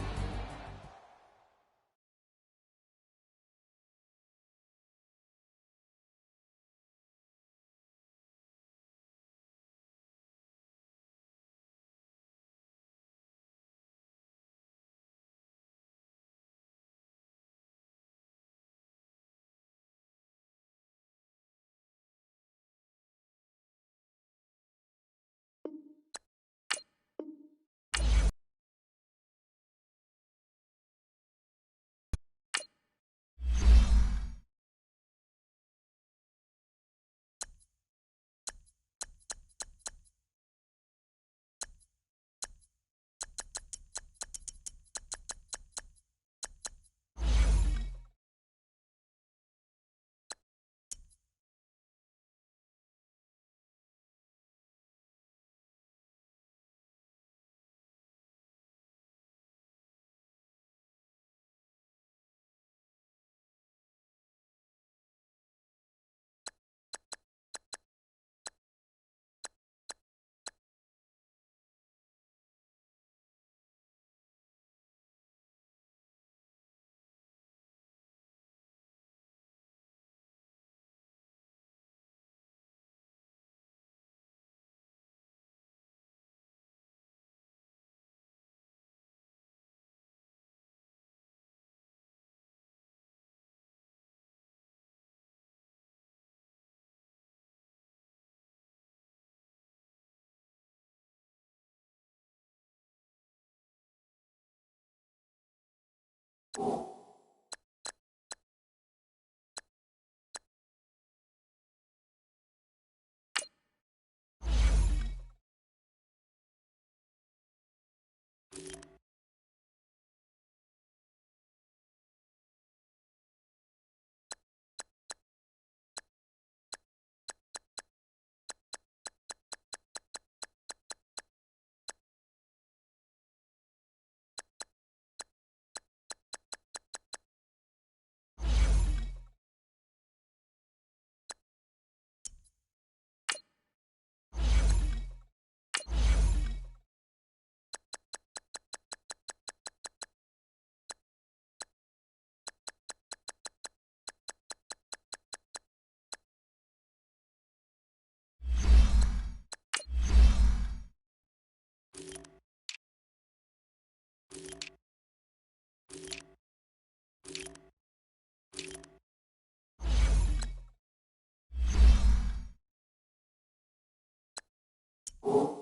You